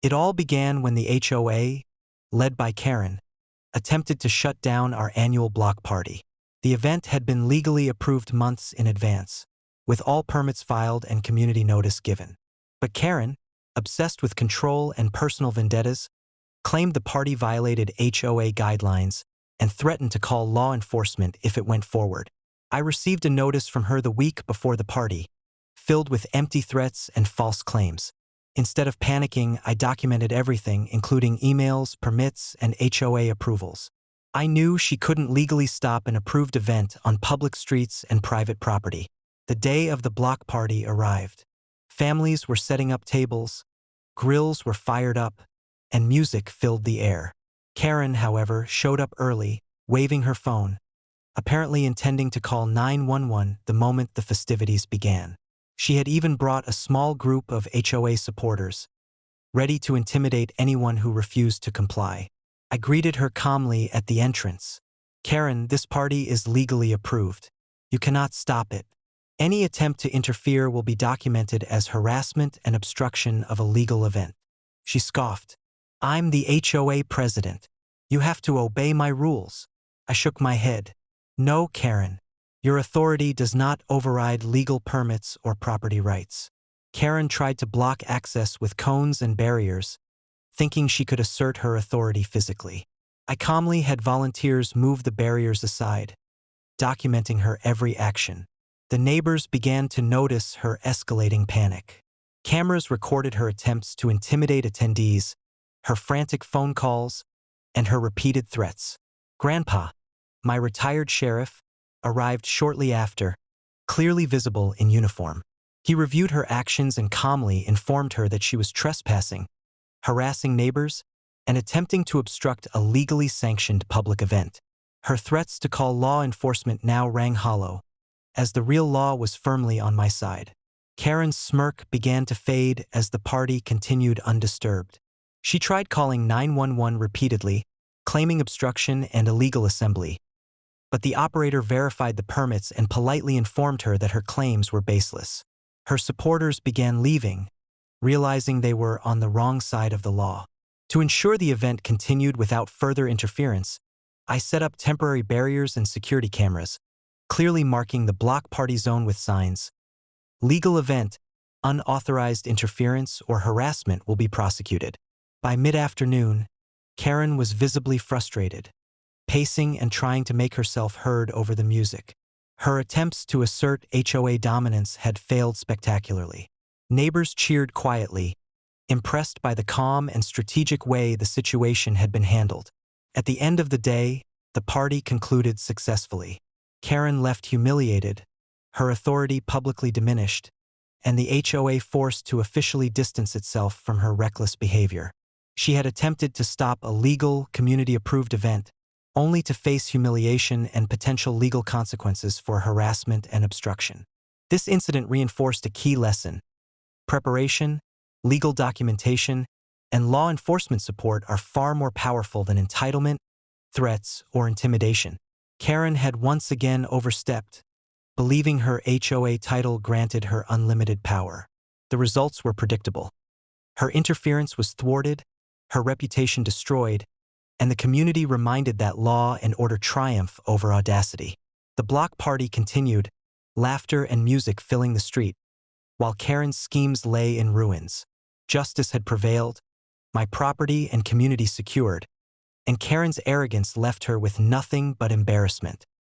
It all began when the HOA, led by Karen, attempted to shut down our annual block party. The event had been legally approved months in advance, with all permits filed and community notice given. But Karen, obsessed with control and personal vendettas, claimed the party violated HOA guidelines and threatened to call law enforcement if it went forward. I received a notice from her the week before the party, filled with empty threats and false claims. Instead of panicking, I documented everything, including emails, permits, and HOA approvals. I knew she couldn't legally stop an approved event on public streets and private property. The day of the block party arrived. Families were setting up tables, grills were fired up, and music filled the air. Karen, however, showed up early, waving her phone, apparently intending to call 911 the moment the festivities began. She had even brought a small group of HOA supporters, ready to intimidate anyone who refused to comply. I greeted her calmly at the entrance. "Karen, this party is legally approved. You cannot stop it. Any attempt to interfere will be documented as harassment and obstruction of a legal event." She scoffed. "I'm the HOA president. You have to obey my rules." I shook my head. "No, Karen. Your authority does not override legal permits or property rights." Karen tried to block access with cones and barriers, thinking she could assert her authority physically. I calmly had volunteers move the barriers aside, documenting her every action. The neighbors began to notice her escalating panic. Cameras recorded her attempts to intimidate attendees, her frantic phone calls, and her repeated threats. Grandpa, my retired sheriff, arrived shortly after, clearly visible in uniform. He reviewed her actions and calmly informed her that she was trespassing, harassing neighbors, and attempting to obstruct a legally sanctioned public event. Her threats to call law enforcement now rang hollow, as the real law was firmly on my side. Karen's smirk began to fade as the party continued undisturbed. She tried calling 911 repeatedly, claiming obstruction and illegal assembly, but the operator verified the permits and politely informed her that her claims were baseless. Her supporters began leaving, realizing they were on the wrong side of the law. To ensure the event continued without further interference, I set up temporary barriers and security cameras, clearly marking the block party zone with signs. "Legal event, unauthorized interference or harassment will be prosecuted." By mid-afternoon, Karen was visibly frustrated, pacing and trying to make herself heard over the music. Her attempts to assert HOA dominance had failed spectacularly. Neighbors cheered quietly, impressed by the calm and strategic way the situation had been handled. At the end of the day, the party concluded successfully. Karen left humiliated, her authority publicly diminished, and the HOA forced to officially distance itself from her reckless behavior. She had attempted to stop a legal, community-approved event, only to face humiliation and potential legal consequences for harassment and obstruction. This incident reinforced a key lesson. Preparation, legal documentation, and law enforcement support are far more powerful than entitlement, threats, or intimidation. Karen had once again overstepped, believing her HOA title granted her unlimited power. The results were predictable. Her interference was thwarted, her reputation destroyed, and the community reminded that law and order triumph over audacity. The block party continued, laughter and music filling the street, while Karen's schemes lay in ruins. Justice had prevailed, my property and community secured, and Karen's arrogance left her with nothing but embarrassment.